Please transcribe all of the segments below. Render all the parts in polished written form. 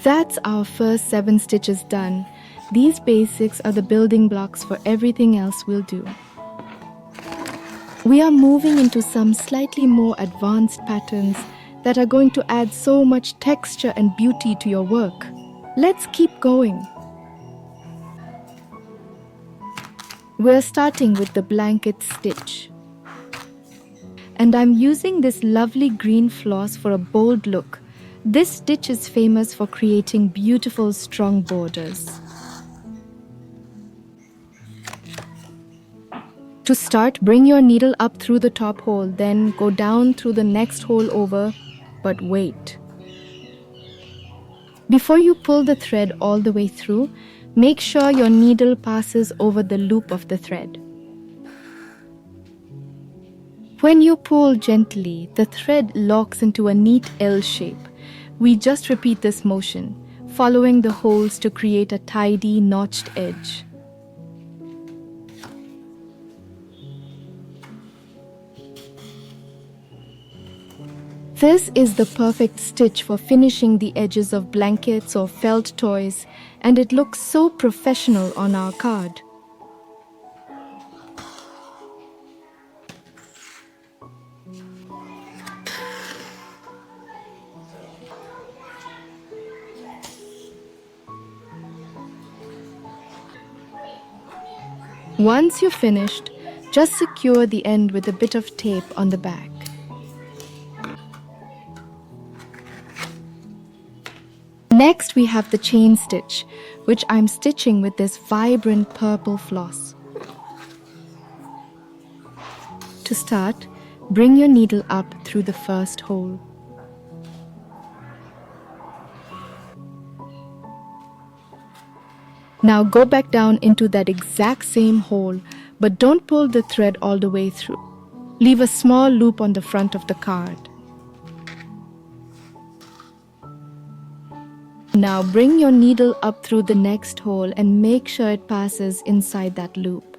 That's our first 7 stitches done. These basics are the building blocks for everything else we'll do. We are moving into some slightly more advanced patterns that are going to add so much texture and beauty to your work. Let's keep going. We're starting with the blanket stitch. And I'm using this lovely green floss for a bold look. This stitch is famous for creating beautiful, strong borders. To start, bring your needle up through the top hole, then go down through the next hole over, but wait. Before you pull the thread all the way through, make sure your needle passes over the loop of the thread. When you pull gently, the thread locks into a neat L shape. We just repeat this motion, following the holes to create a tidy, notched edge. This is the perfect stitch for finishing the edges of blankets or felt toys, and it looks so professional on our card. Once you're finished, just secure the end with a bit of tape on the back. Next, we have the chain stitch, which I'm stitching with this vibrant purple floss. To start, bring your needle up through the first hole. Now go back down into that exact same hole, but don't pull the thread all the way through. Leave a small loop on the front of the card. Now bring your needle up through the next hole and make sure it passes inside that loop.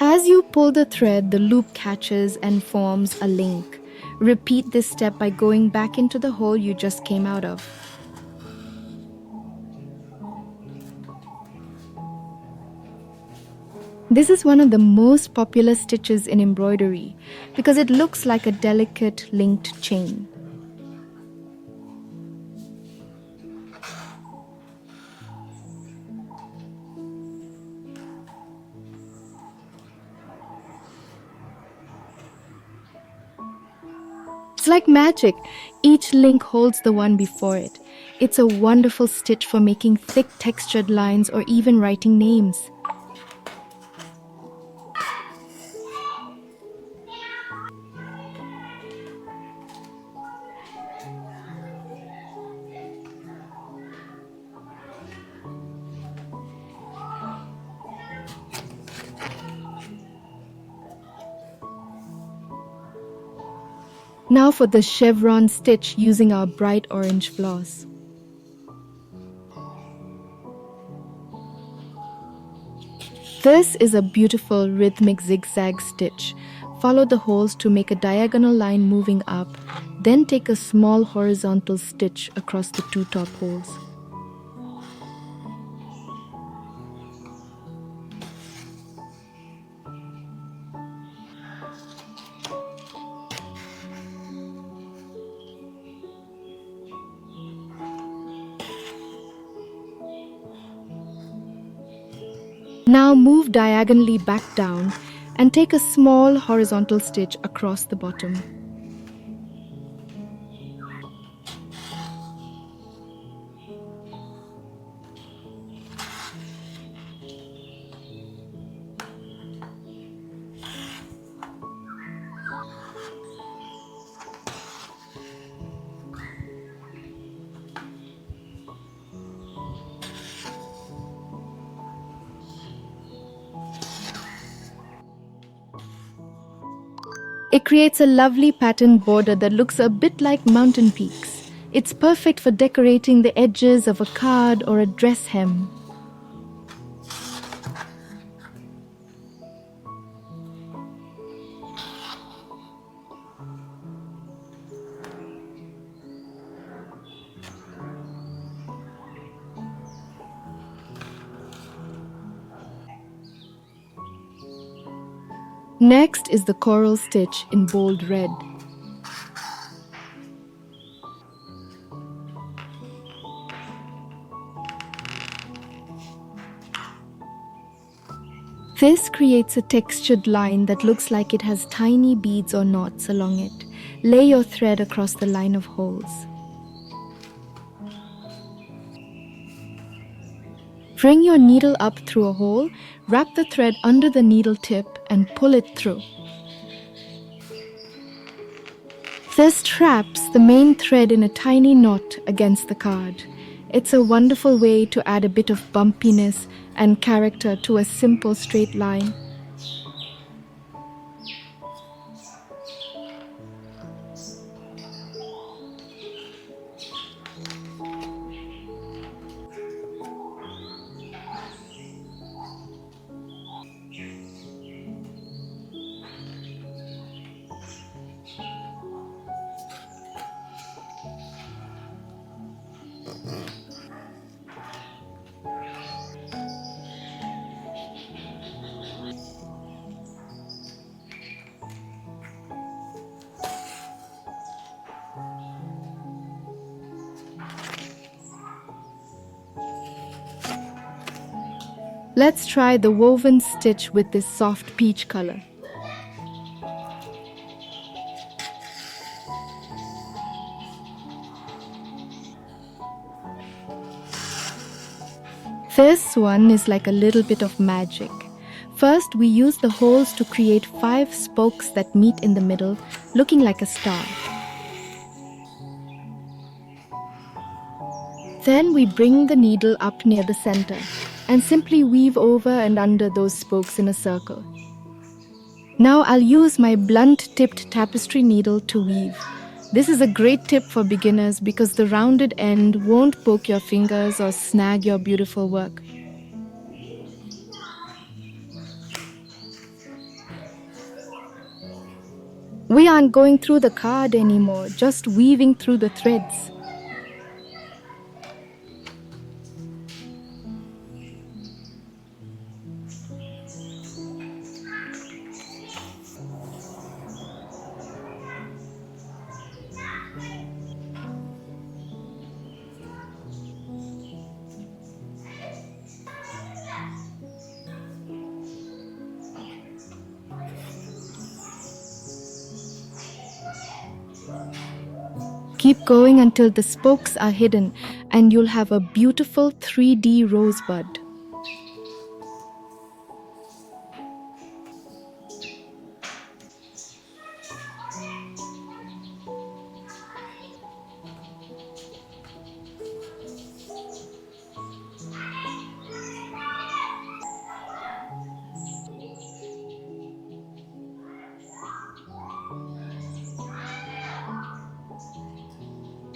As you pull the thread, the loop catches and forms a link. Repeat this step by going back into the hole you just came out of. This is one of the most popular stitches in embroidery because it looks like a delicate linked chain. It's like magic. Each link holds the one before it. It's a wonderful stitch for making thick textured lines or even writing names. Now for the chevron stitch using our bright orange floss. This is a beautiful rhythmic zigzag stitch. Follow the holes to make a diagonal line moving up, then take a small horizontal stitch across the two top holes. Now move diagonally back down and take a small horizontal stitch across the bottom. It creates a lovely patterned border that looks a bit like mountain peaks. It's perfect for decorating the edges of a card or a dress hem. Next is the coral stitch in bold red. This creates a textured line that looks like it has tiny beads or knots along it. Lay your thread across the line of holes. Bring your needle up through a hole, wrap the thread under the needle tip and pull it through. This traps the main thread in a tiny knot against the card. It's a wonderful way to add a bit of bumpiness and character to a simple straight line. Let's try the woven stitch with this soft peach color. This one is like a little bit of magic. First, we use the holes to create 5 spokes that meet in the middle, looking like a star. Then we bring the needle up near the center and simply weave over and under those spokes in a circle. Now I'll use my blunt-tipped tapestry needle to weave. This is a great tip for beginners because the rounded end won't poke your fingers or snag your beautiful work. We aren't going through the card anymore, just weaving through the threads. Keep going until the spokes are hidden and you'll have a beautiful 3D rosebud.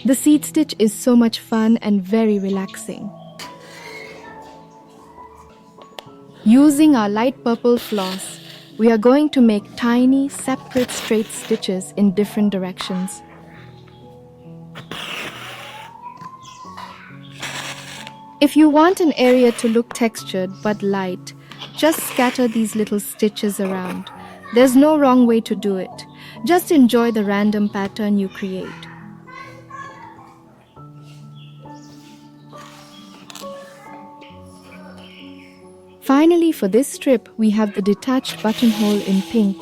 The seed stitch is so much fun and very relaxing. Using our light purple floss, we are going to make tiny, separate straight stitches in different directions. If you want an area to look textured but light, just scatter these little stitches around. There's no wrong way to do it. Just enjoy the random pattern you create. Finally, for this strip, we have the detached buttonhole in pink.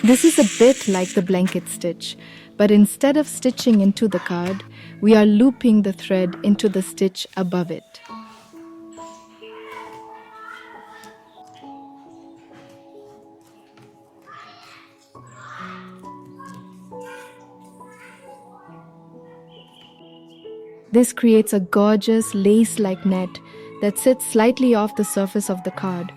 This is a bit like the blanket stitch, but instead of stitching into the card, we are looping the thread into the stitch above it. This creates a gorgeous lace-like net that sits slightly off the surface of the card.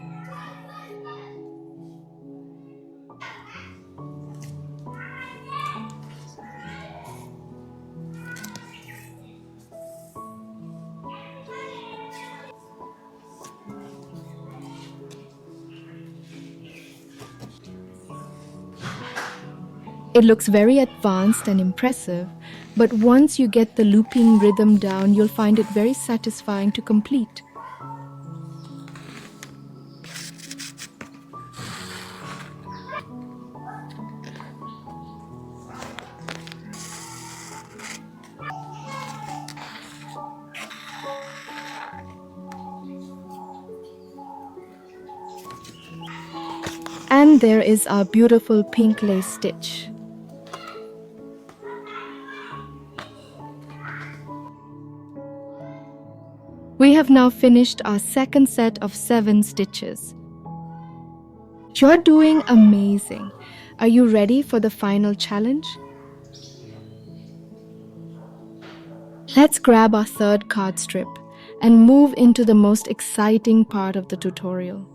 It looks very advanced and impressive, but once you get the looping rhythm down, you'll find it very satisfying to complete. And there is our beautiful pink lace stitch. We have now finished our second set of 7 stitches. You're doing amazing. Are you ready for the final challenge? Let's grab our third card strip and move into the most exciting part of the tutorial.